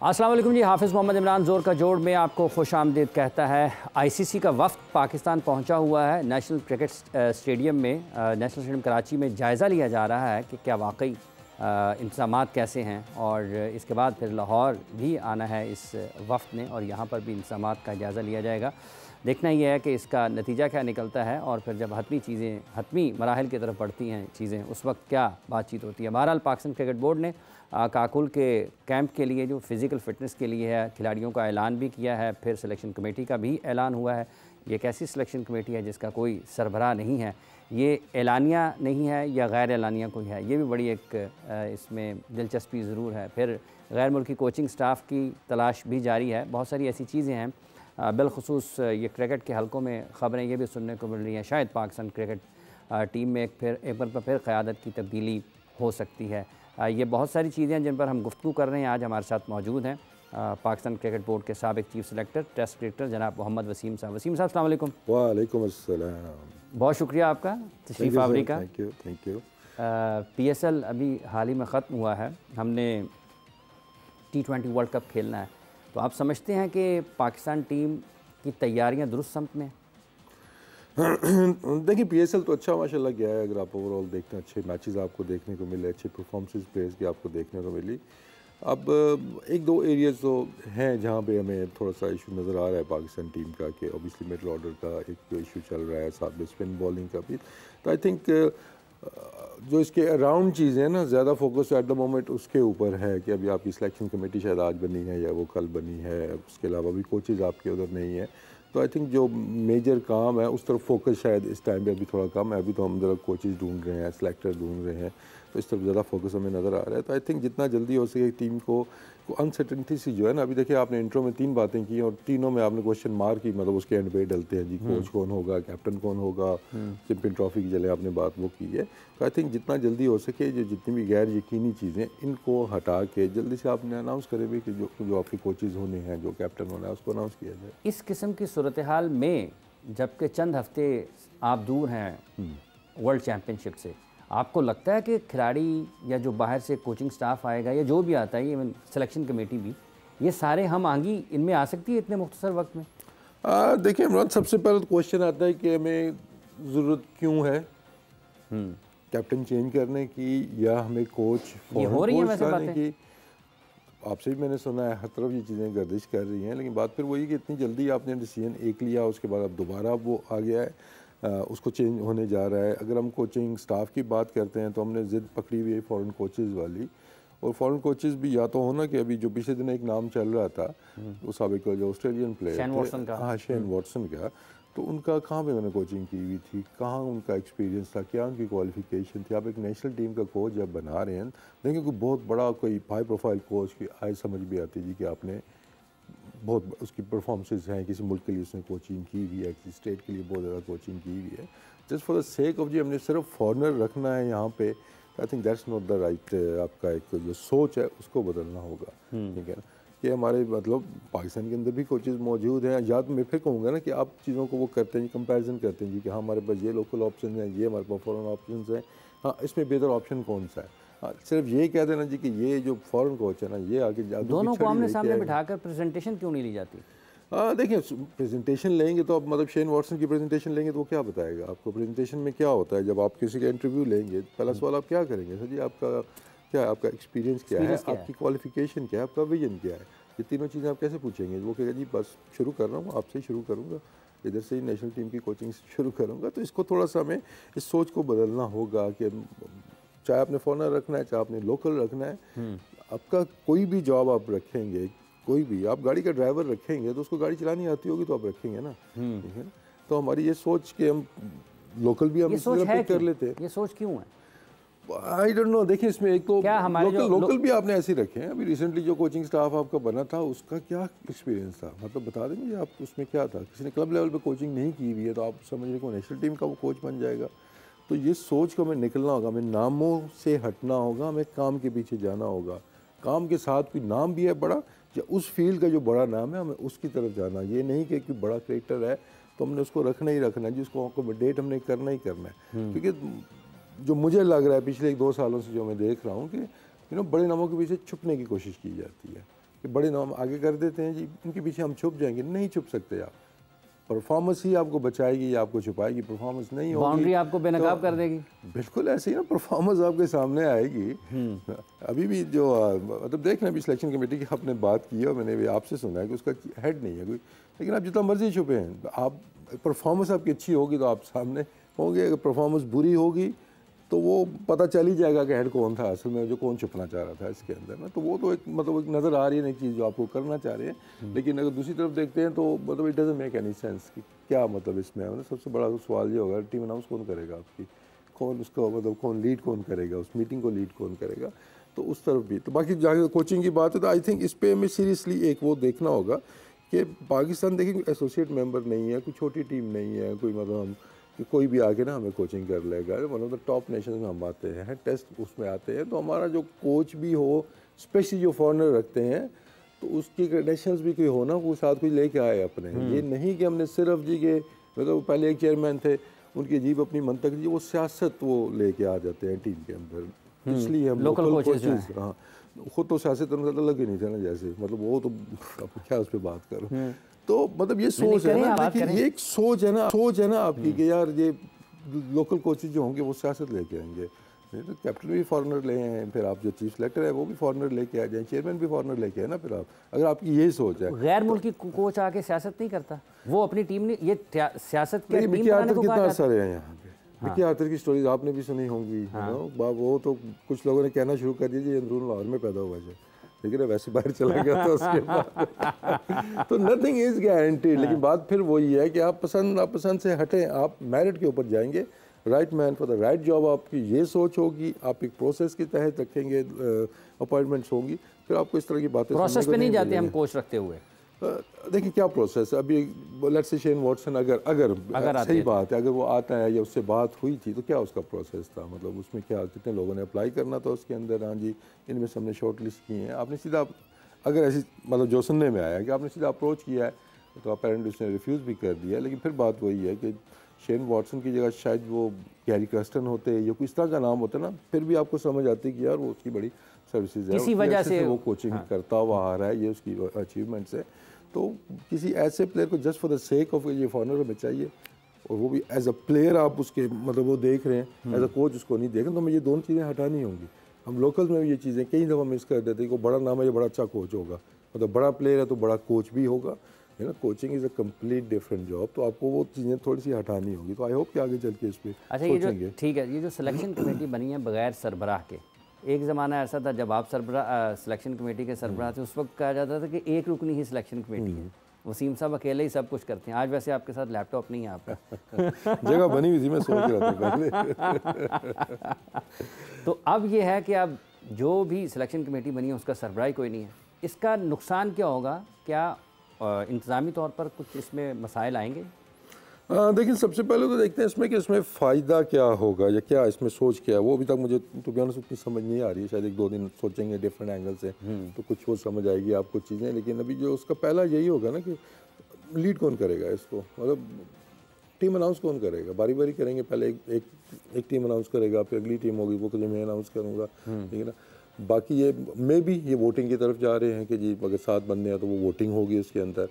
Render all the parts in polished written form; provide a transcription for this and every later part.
अस्सलाम वालेकुम जी। हाफिज़ मोहम्मद इमरान ज़ोर का जोड़ में आपको खुश आमदीद कहता है। आईसीसी का वफ़द पाकिस्तान पहुंचा हुआ है। नेशनल क्रिकेट स्टेडियम में नेशनल स्टेडियम कराची में जायज़ा लिया जा रहा है कि क्या वाकई इंतज़ामात कैसे हैं, और इसके बाद फिर लाहौर भी आना है इस वफ़द ने और यहाँ पर भी इंतज़ामात का जायज़ा लिया जाएगा। देखना ये है कि इसका नतीजा क्या निकलता है, और फिर जब हतमी मराहिल की तरफ बढ़ती हैं चीज़ें, उस वक्त क्या बातचीत होती है। बहरहाल पाकिस्तान क्रिकेट बोर्ड ने काकुल के कैंप के लिए जो फ़िज़िकल फ़िटनेस के लिए है खिलाड़ियों का ऐलान भी किया है, फिर सिलेक्शन कमेटी का भी ऐलान हुआ है। ये एक ऐसी सिलेक्शन कमेटी है जिसका कोई सरबराह नहीं है, ये एलानिया नहीं है या गैर एलानिया कोई है, ये भी बड़ी एक इसमें दिलचस्पी ज़रूर है। फिर गैर मुल्की कोचिंग स्टाफ की तलाश भी जारी है। बहुत सारी ऐसी चीज़ें हैं, बिलखुसूस ये क्रिकेट के हलकों में ख़बरें ये भी सुनने को मिल रही हैं, शायद पाकिस्तान क्रिकेट टीम में एक बार फिर क़यादत की तब्दीली हो सकती है। ये बहुत सारी चीज़ें हैं जिन पर हम गुफ्तगू कर रहे हैं। आज हमारे साथ मौजूद हैं पाकिस्तान क्रिकेट बोर्ड के साबिक़ चीफ सेलेक्टर, टेस्ट क्रिकेटर जनाब मोहम्मद वसीम साहब। वसीम साहब अस्सलाम वालेकुम। वालेकुम अस्सलाम। बहुत शुक्रिया आपका तशरीफ़ आवरी का। Thank you. PSL अभी हाल ही में ख़त्म हुआ है, हमने T20 वर्ल्ड कप खेलना है, तो आप समझते हैं कि पाकिस्तान टीम की तैयारियां दुरुस्त समत में? देखिए PSL तो अच्छा माशाल्लाह गया है। अगर आप ओवरऑल देखते हैं, अच्छे मैचेस आपको देखने को मिले, अच्छे परफॉर्मेंसेस प्लेयर्स की आपको देखने को मिली। अब एक दो एरियाज़ तो हैं जहाँ पे हमें थोड़ा सा इशू नज़र आ रहा है पाकिस्तान टीम का, कि ऑब्वियसली मिडल ऑर्डर का एक इशू चल रहा है, साथ में स्पिन बॉलिंग का भी। तो आई थिंक जो इसके अराउंड चीज़ें हैं ना, ज़्यादा फोकस एट द मोमेंट उसके ऊपर है कि अभी आपकी सिलेक्शन कमेटी शायद आज बनी है या वो कल बनी है, उसके अलावा भी कोचेज़ आपके उधर नहीं है। तो आई थिंक जो मेजर काम है उस तरफ फोकस शायद इस टाइम पे अभी थोड़ा कम है। अभी तो हम ज़रा कोचेज़ ढूंढ रहे हैं, सिलेक्टर ढूंढ रहे हैं, तो इस तरफ ज़्यादा फोकस हमें नज़र आ रहा है। तो आई थिंक जितना जल्दी हो सके टीम को अनसर्टेनिटी सी जो है ना, अभी देखिए आपने इंट्रो में 3 बातें की और तीनों में आपने क्वेश्चन मार्क की, मतलब उसके एंड पे डलते हैं जी, कोच कौन होगा, कैप्टन कौन होगा, चैंपियन ट्रॉफी की चले आपने बात वो की है। तो आई थिंक जितना जल्दी हो सके जो जितनी भी गैर यकीनी चीज़ें इनको हटा के जल्दी से आपने अनाउंस करे भी कि जो आपके कोचेज़ होने हैं, जो कैप्टन होना है, उसको अनाउंस किया जाए। इस किस्म की सूरत हाल में जबकि चंद हफ्ते आप दूर हैं वर्ल्ड चैम्पियनशिप से, आपको लगता है कि खिलाड़ी या जो बाहर से कोचिंग स्टाफ आएगा या जो भी आता है, इवन सिलेक्शन कमेटी भी, ये सारे हम आंगी इनमें आ सकती है इतने मुख्तसर वक्त में? देखिए इमरान, सबसे पहले तो क्वेश्चन आता है कि हमें ज़रूरत क्यों है कैप्टन चेंज करने की या हमें कोच लाने की। आपसे भी मैंने सुना है हर तरफ ये चीज़ें गर्दिश कर रही हैं, लेकिन बात फिर वही कि इतनी जल्दी आपने डिसीजन एक लिया, उसके बाद अब दोबारा वो आ गया है, उसको चेंज होने जा रहा है। अगर हम कोचिंग स्टाफ की बात करते हैं तो हमने ज़िद पकड़ी हुई है फ़ॉरेन कोचेज़ वाली, और फ़ॉरेन कोचेज़ भी या तो हो ना कि अभी जो पिछले दिन एक नाम चल रहा था वो साबिक जो ऑस्ट्रेलियन प्लेयर थे, शेन वॉटसन का, तो उनका कहाँ पे मैंने कोचिंग की हुई थी, कहाँ उनका एक्सपीरियंस था, क्या उनकी क्वालिफिकेशन थी। आप एक नेशनल टीम का कोच जब बना रहे हैं, देखिए कोई बहुत बड़ा कोई हाई प्रोफाइल कोच की आय समझ भी आती जी कि आपने बहुत उसकी परफॉर्मेंसेस हैं, किसी मुल्क के लिए उसने कोचिंग की हुई है, किसी स्टेट के लिए बहुत ज़्यादा कोचिंग की हुई है। Just for the sake of जी हमने सिर्फ फॉरनर रखना है यहाँ पे, I think that's not the right. आपका एक जो सोच है उसको बदलना होगा, ठीक है ना, कि हमारे मतलब पाकिस्तान के अंदर भी कोचेज़ मौजूद हैं। या तो मैं फिर कहूँगा ना कि आप चीज़ों को वो करते हैं, कंपैरिजन करते हैं जी कि हाँ हमारे पास ये लोकल ऑप्शन हैं, ये हमारे पास फॉरेन ऑप्शन हैं, हाँ इसमें बेहतर ऑप्शन कौन सा है। हाँ, सिर्फ ये कह देना जी कि ये जो फॉरेन कोच है ना ये आगे दोनों को आमने सामने बिठाकर प्रेजेंटेशन क्यों नहीं ली जाती? देखिए प्रेजेंटेशन लेंगे तो आप मतलब शेन वॉटसन की प्रेजेंटेशन लेंगे तो वो क्या बताएगा आपको। प्रेजेंटेशन में क्या होता है, जब आप किसी का इंटरव्यू लेंगे पहला सवाल आप क्या करेंगे, सर जी आपका क्या है, आपका एक्सपीरियंस क्या है, आपकी क्वालिफिकेशन क्या है, आपका विजन क्या है। ये तीनों चीज़ें आप कैसे पूछेंगे। वो कहेगा जी बस शुरू कर रहा हूँ, आपसे ही शुरू करूँगा, इधर से ही नेशनल टीम की कोचिंग शुरू करूँगा। तो इसको थोड़ा सा हमें इस सोच को बदलना होगा कि चाहे आपने फॉरनर रखना है, चाहे आपने लोकल रखना है, आपका कोई भी जॉब आप रखेंगे, कोई भी आप गाड़ी का ड्राइवर रखेंगे तो उसको गाड़ी चलानी आती होगी तो आप रखेंगे ना, ठीक है। तो हमारी ये सोच कि हम लोकल भी हम कर लेते हैं। ये सोच क्यों है? I don't know. देखिए इसमें एक तो लोकल भी आपने ऐसे रखे हैं। अभी रिसेंटली जो कोचिंग स्टाफ आपका बना था उसका क्या एक्सपीरियंस था, मतलब बता देंगे आप उसमें क्या था। किसी ने क्लब लेवल पे कोचिंग नहीं की हुई है तो आप समझ रहे को नेशनल टीम का वो कोच बन जाएगा। तो ये सोच को हमें निकलना होगा, हमें नामों से हटना होगा, हमें काम के पीछे जाना होगा। काम के साथ कोई नाम भी है बड़ा, या उस फील्ड का जो बड़ा नाम है हमें उसकी तरफ जाना। ये नहीं कि कोई बड़ा क्रिकेटर है तो हमने उसको रखना ही रखना है, जिसको अकोमोडेट हमने करना ही करना है। क्योंकि जो मुझे लग रहा है पिछले 1-2 सालों से जो मैं देख रहा हूँ कि बड़े नामों के पीछे छुपने की कोशिश की जाती है। कि बड़े नाम आगे कर देते हैं जी, उनके पीछे हम छुप जाएंगे, नहीं छुप सकते आप। परफॉर्मेंस ही आपको बचाएगी या आपको छुपाएगी, परफॉर्मेंस नहीं होगी बाउंड्री आपको बेनकाब कर देगी। बिल्कुल ऐसे ही ना, परफॉर्मेंस आपके सामने आएगी। अभी भी जो मतलब देख रहे हैं, अभी सिलेक्शन कमेटी की आपने बात की है और मैंने भी आपसे सुना है कि उसका हेड नहीं है कोई, लेकिन आप जितना मर्जी छुपे हैं, आप परफॉर्मेंस आपकी अच्छी होगी तो आप सामने होंगे, अगर परफॉर्मेंस बुरी होगी तो वो पता चल ही जाएगा कि हेड कौन था असल में, जो कौन छुपना चाह रहा था इसके अंदर ना। तो वो तो एक मतलब एक नज़र आ रही है एक चीज़ जो आपको करना चाह रहे हैं, लेकिन अगर दूसरी तरफ देखते हैं तो मतलब it doesn't make any sense कि क्या मतलब इसमें है। सबसे बड़ा सवाल ये होगा, टीम अनाउंस कौन करेगा आपकी, कौन उसका मतलब कौन लीड कौन करेगा, उस मीटिंग को लीड कौन करेगा, तो उस तरफ भी। तो बाकी जहाँ कोचिंग की बात है तो आई थिंक इस पर हमें सीरियसली एक वो देखना होगा कि पाकिस्तान देखिए एसोसिएट मेंबर नहीं है, कोई छोटी टीम नहीं है, कोई मतलब हम कि कोई भी आके ना हमें कोचिंग कर लेगा। One of the top nation में हम आते हैं, टेस्ट उसमें आते हैं, तो हमारा जो कोच भी हो, स्पेशली जो फॉरनर रखते हैं, तो उसकी क्रेडेंशियल्स भी कोई हो ना, वो साथ कोई लेके आए अपने। ये नहीं कि हमने सिर्फ जी के मतलब पहले एक चेयरमैन थे, उनकी अजीब अपनी मंतक जी, वो सियासत वो लेके आ जाते हैं टीम के अंदर, इसलिए हम लोकल कोचेज। हाँ, खुद तो सियासत उनका अलग ही नहीं था ना, जैसे मतलब वो तो क्या उस पर बात करूँ। तो मतलब ये सोच है ना, देखिए ये एक सोच है ना आपकी कि यार ये लोकल कोचेज जो होंगे वो सियासत लेके आएंगे। तो कैप्टन भी फॉरनर ले आए, फिर आप जो चीफ सेलेक्टर है वो भी फॉरनर लेके आ जाए, चेयरमैन भी फॉरनर लेके आए ना। फिर आप अगर आपकी यही सोच है, गैर मुल्की कोच आके सियासत नहीं करता, वो अपनी टीम ने ये सियासत की मिकी आर्थर कितना असर है यहाँ पे। मिकी आर्थर की स्टोरीज आपने भी सुनी होंगी, वो तो कुछ लोगों ने कहना शुरू कर दिया अंदरून लाहौर में पैदा हुआ है, लेकिन वैसे बाहर चला गया था उसके बाद। तो नथिंग इज गारंटीड। लेकिन बात फिर वही है कि आप पसंद से हटें, आप मेरिट के ऊपर जाएंगे, right man for the right job, आपकी ये सोच होगी, आप एक प्रोसेस के तहत रखेंगे, अपॉइंटमेंट्स होंगी, फिर आपको इस तरह की बातें प्रोसेस पे नहीं जाते हम कोच रखते हुए। देखिए क्या प्रोसेस है अभी, लेट्स से शेन वॉटसन अगर सही बात है, अगर वो आता है या उससे बात हुई थी तो क्या उसका प्रोसेस था, मतलब उसमें क्या कितने लोगों ने अप्लाई करना था उसके अंदर। हाँ जी, इनमें से हमने शॉर्ट लिस्ट की हैं, आपने सीधा अगर ऐसी मतलब जो सुनने में आया कि आपने सीधा अप्रोच किया है तो अपेरेंटली उसने रिफ्यूज़ भी कर दिया। लेकिन फिर बात वही है कि शेन वॉटसन की जगह शायद वो गैरी कर्स्टन होते या कोई इस तरह का नाम होता ना, फिर भी आपको समझ आती कि यार वो उसकी बड़ी सर्विसेज है, इसी वजह से वो कोचिंग करता हुआ आ रहा है, ये उसकी अचीवमेंट्स है। तो किसी ऐसे प्लेयर को just for the sake of ये फॉरनर हमें चाहिए, और वो भी एज अ प्लेयर आप उसके मतलब वो देख रहे हैं, एज अ कोच उसको नहीं देख रहे, तो हमें ये दोनों चीज़ें हटानी होंगी। हम लोकल्स में भी ये चीज़ें कई दफ़ा मिस कर देते हैं कि बड़ा नाम है, ये बड़ा अच्छा कोच होगा, मतलब बड़ा प्लेयर है तो बड़ा कोच भी होगा, है ना। Coaching is a complete different job, तो आपको वो चीज़ें थोड़ी सी हटानी होगी। तो आई होप कि आगे चल के इस पर अच्छा ये जो ठीक है, ये जो सिलेक्शन कमेटी बनी है बगैर सरबराह के, एक ज़माना ऐसा था जब आप सिलेक्शन कमेटी के सरबराह थे, उस वक्त कहा जाता था कि एक रुकनी ही सिलेक्शन कमेटी है, वसीम साहब अकेले ही सब कुछ करते हैं। आज वैसे आपके साथ लैपटॉप नहीं है आपका जगह बनी हुई थी, मैं सोच रहा था पहले तो अब ये है कि अब जो भी सिलेक्शन कमेटी बनी है उसका सरबराही कोई नहीं है, इसका नुकसान क्या होगा, क्या इंतज़ामी तौर पर कुछ इसमें मसाइल आएंगे? देखिए सबसे पहले तो देखते हैं इसमें कि इसमें फ़ायदा क्या होगा या क्या इसमें सोच क्या है, वो अभी तक मुझे तो बयान उतनी समझ नहीं आ रही है। शायद एक दो दिन सोचेंगे डिफरेंट एंगल से तो कुछ वो समझ आएगी आपको चीज़ें। लेकिन अभी जो उसका पहला यही होगा ना कि लीड कौन करेगा इसको, मतलब टीम अनाउंस कौन करेगा, बारी बारी करेंगे, पहले एक टीम अनाउंस करेगा, फिर अगली टीम होगी, वो कभी मैं अनाउंस करूँगा, ठीक है ना। बाकी ये मे भी ये वोटिंग की तरफ जा रहे हैं कि जी अगर 7 बंदे हैं तो वो वोटिंग होगी उसके अंदर।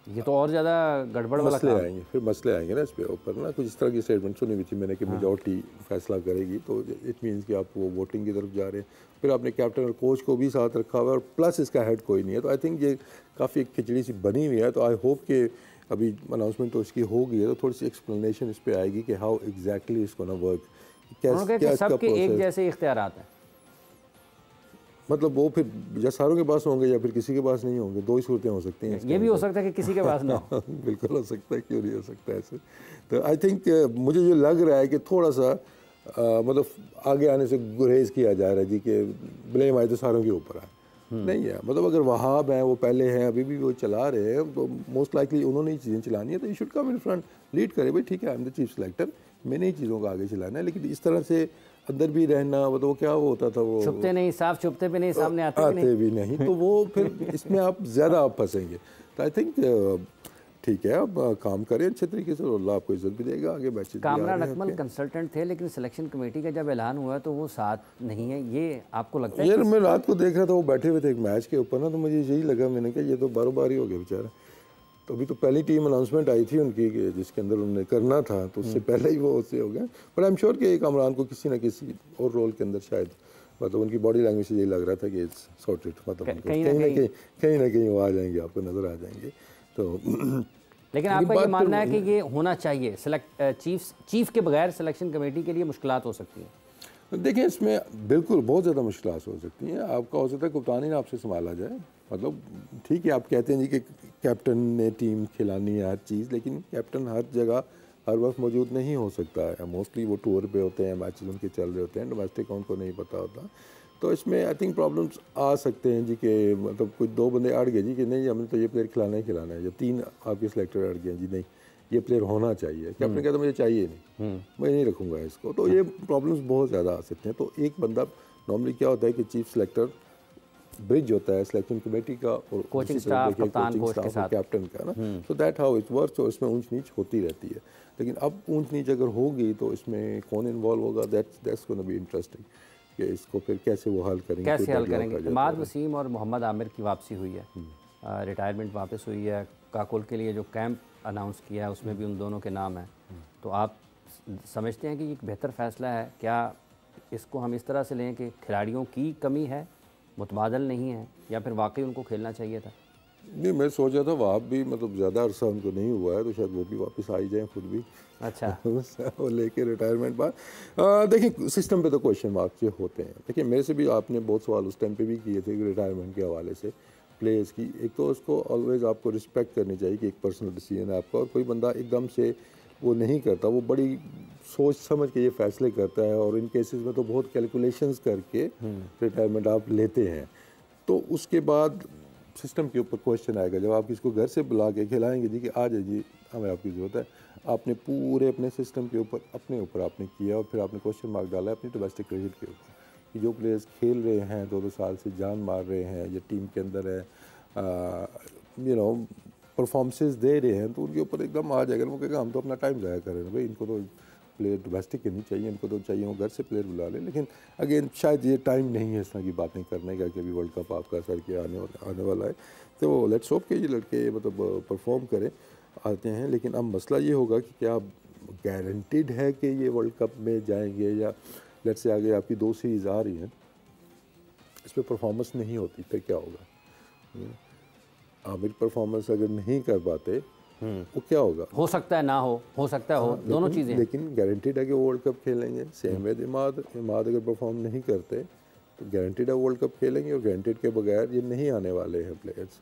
ये तो और ज़्यादा गड़बड़ वाला मसले आएंगे, फिर मसले आएंगे ना इस पे ऊपर ना। कुछ इस तरह की स्टेटमेंट सुनी हुई थी मैंने कि मेजॉरिटी फैसला करेगी, तो इट मीन्स कि आप वो वोटिंग की तरफ जा रहे हैं। फिर आपने कैप्टन और कोच को भी साथ रखा हुआ है और प्लस इसका हेड कोई नहीं है, तो आई थिंक ये काफ़ी खिचड़ी सी बनी हुई है। तो आई होप कि अभी अनाउंसमेंट तो इसकी हो गई है, तो थोड़ी सी एक्सप्लेनेशन इस पर आएगी कि हाउ एग्जैक्टली इसको ना वर्क, क्या सबके एक जैसे इख्तियारात हैं, मतलब वो फिर या सारों के पास होंगे या फिर किसी के पास नहीं होंगे, दो ही सूरतें हो सकती हैं। ये भी हो सकता है कि किसी के पास ना हो बिल्कुल हो सकता है, क्यों नहीं हो सकता ऐसे। तो आई थिंक मुझे जो लग रहा है कि थोड़ा सा मतलब आगे आने से गुरेज किया जा रहा है जी कि ब्लेम आए तो सारों के ऊपर आए, नहीं है। मतलब अगर वहाब हैं, वो पहले हैं, अभी भी वो चला रहे हैं, तो मोस्ट लाइकली उन्होंने ही चीज़ें चलानी है, तो you should come in front, lead करे भाई, ठीक है, I am the chief selector, मैंने ही चीज़ों को आगे चलाना है। लेकिन इस तरह से अंदर भी रहना, वो तो क्या होता था, वो छुपते नहीं, साफ छुपते भी नहीं, सामने आते भी नहीं, तो वो फिर इसमें आप ज़्यादा आप फंसेंगे। तो आई थिंक ठीक है, अब काम करें अच्छे तरीके से, अल्लाह आपको इज्जत भी देगा, आगे मैचेस। कामरान अकमल कंसल्टेंट थे, लेकिन सिलेक्शन कमेटी का जब ऐलान हुआ तो वो साथ नहीं है, ये आपको लगता है? यार मैं रात को देख रहा था, वो बैठे हुए थे एक मैच के ऊपर ना, तो मुझे यही लगा, मैंने कहा ये तो बारो बार ही हो गया बेचारा। तो अभी तो पहली टीम अनाउंसमेंट आई थी उनकी जिसके अंदर उन्होंने करना था, तो उससे पहले ही वो उससे हो गया। पर आई एम श्योर कि कामरान को किसी न किसी और रोल के अंदर शायद, मतलब उनकी बॉडी लैंग्वेज से यही लग रहा था कि इट्स सॉर्टेड, मतलब कहीं ना कहीं वो आ जाएंगे, आपको नज़र आ जाएंगे। तो लेकिन आपका ये मानना है कि ये होना चाहिए, चीफ के बगैर सिलेक्शन कमेटी के लिए मुश्किलात हो सकती है? देखिए इसमें बिल्कुल बहुत ज़्यादा मुश्किलात हो सकती हैं। आपका हो सकता है कप्तानी ना आपसे संभाला जाए, मतलब ठीक है आप कहते हैं जी कि कैप्टन ने टीम खिलानी है हर चीज़, लेकिन कैप्टन हर जगह हर वक्त मौजूद नहीं हो सकता है। मोस्टली वो टूर पे होते हैं, मैचेस उनके चल रहे होते हैं, डोमेस्टिक उनको नहीं पता होता। तो इसमें आई थिंक प्रॉब्लम्स आ सकते हैं जी कि मतलब कुछ दो बंदे अड़ गए जी कि नहीं हमने तो ये प्लेयर खिलाना ही खिलाना है, या तीन आपके सिलेक्टर अड़ गए जी नहीं ये प्लेयर होना चाहिए, कैप्टन कहता मुझे चाहिए नहीं, मैं नहीं रखूँगा इसको। तो ये प्रॉब्लम्स बहुत ज़्यादा आ सकते हैं। तो एक बंदा नॉर्मली क्या होता है कि चीफ सिलेक्टर ब्रिज होता है सिलेक्शन कमेटी का और कोचिंग स्टाफ, कप्तान, कोच के साथ, कैप्टन का ना। So that how it works, और इसमें ऊंच नीच होती रहती है। लेकिन अब ऊंच नीच अगर होगी तो इसमें कौन इन्वॉल्व होगा, दैट्स गोना बी इंटरेस्टिंग कि इसको फिर कैसे वो हल करेंगे। इमाद वसीम और मोहम्मद आमिर की वापसी हुई है, रिटायरमेंट वापस हुई है। काकुल के लिए जो कैंप अनाउंस किया है उसमें भी उन दोनों के नाम हैं। तो आप समझते हैं कि एक बेहतर फ़ैसला है क्या? इसको हम इस तरह से लें कि खिलाड़ियों की कमी है, मुतबादल नहीं है, या फिर वाकई उनको खेलना चाहिए था? नहीं, मैं सोच रहा था वहाँ भी मतलब ज़्यादा अरसा उनको नहीं हुआ है, तो शायद वो भी वापस आ ही जाएँ खुद भी। अच्छा वो लेके रिटायरमेंट बाद। देखिए सिस्टम पे तो क्वेश्चन मार्क जो होते हैं। देखिए मेरे से भी आपने बहुत सवाल उस टाइम पे भी किए थे रिटायरमेंट के हवाले से प्लेयर्स की। एक तो उसको ऑलवेज आपको रिस्पेक्ट करनी चाहिए कि एक पर्सनल डिसीजन है आपका, और कोई बंदा एकदम से वो नहीं करता, वो बड़ी सोच समझ के ये फैसले करता है, और इन केसेस में तो बहुत कैलकुलेशंस करके रिटायरमेंट आप लेते हैं। तो उसके बाद सिस्टम के ऊपर क्वेश्चन आएगा जब आप किसको घर से बुला के खिलाएंगे जी कि आ जाइए हमें आपकी ज़रूरत है। आपने पूरे अपने सिस्टम के ऊपर अपने ऊपर आपने किया, और फिर आपने क्वेश्चन मार्क डाला है अपनी डोमेस्टिक क्रिकेट के ऊपर कि जो प्लेयर्स खेल रहे हैं 2-2 साल से जान मार रहे हैं, या टीम के अंदर है परफॉर्मेंसेस दे रहे हैं, तो उनके ऊपर एकदम आ जाएगा। वो कहेगा हम तो अपना टाइम ज़ाया कर रहे हैं भाई, इनको तो प्लेयर डोमेस्टिक के नहीं चाहिए, इनको तो चाहिए वो घर से प्लेयर बुला ले। लेकिन अगेन शायद ये टाइम नहीं है इस तरह की बातें करने का कि अभी वर्ल्ड कप आपका सर के आने वाला है। तो लेट्स होप कि ये लड़के मतलब परफॉर्म करें आते हैं। लेकिन अब मसला ये होगा कि क्या गारंटीड है कि ये वर्ल्ड कप में जाएंगे, या लेट्स से आगे आपकी 2 सीरीज़ आ रही हैं, इस पर परफॉर्मेंस नहीं होती फिर क्या होगा? आमिर परफॉर्मेंस अगर नहीं कर पाते वो क्या होगा? हो सकता है ना हो सकता है हो, दोनों चीज़ें। लेकिन गारंटीड है कि वो वर्ल्ड कप खेलेंगे। सेम वे इमाद अगर परफॉर्म नहीं करते तो गारंटीड है वर्ल्ड कप खेलेंगे, और गारंटीड के बगैर ये नहीं आने वाले हैं प्लेयर्स,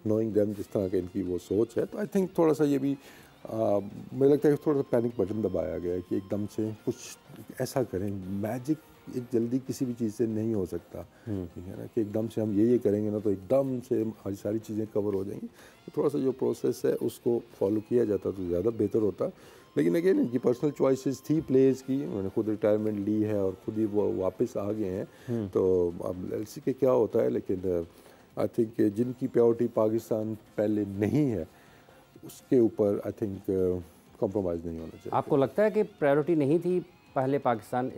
नोइंग देम जिस तरह के इनकी वो सोच है। तो आई थिंक थोड़ा सा ये भी मुझे लगता है कि थोड़ा सा पैनिक बटन दबाया गया है कि एकदम से कुछ ऐसा करें। मैजिक एक जल्दी किसी भी चीज़ से नहीं हो सकता, ठीक है ना, कि एकदम से हम ये करेंगे ना तो एकदम से हमारी सारी चीज़ें कवर हो जाएंगी। तो थोड़ा सा जो प्रोसेस है उसको फॉलो किया जाता तो ज़्यादा बेहतर होता। लेकिन अगेन इनकी पर्सनल चॉइसेस थी प्लेयर्स की, उन्होंने खुद रिटायरमेंट ली है और खुद ही वो वापस आ गए हैं। तो अब एलसी के क्या होता है, लेकिन आई थिंक जिनकी प्रायोरिटी पाकिस्तान पहले नहीं है उसके ऊपर आई थिंक कॉम्प्रोमाइज़ नहीं होना चाहिए। आपको लगता है कि प्रायोरिटी नहीं थी पहले पाकिस्तान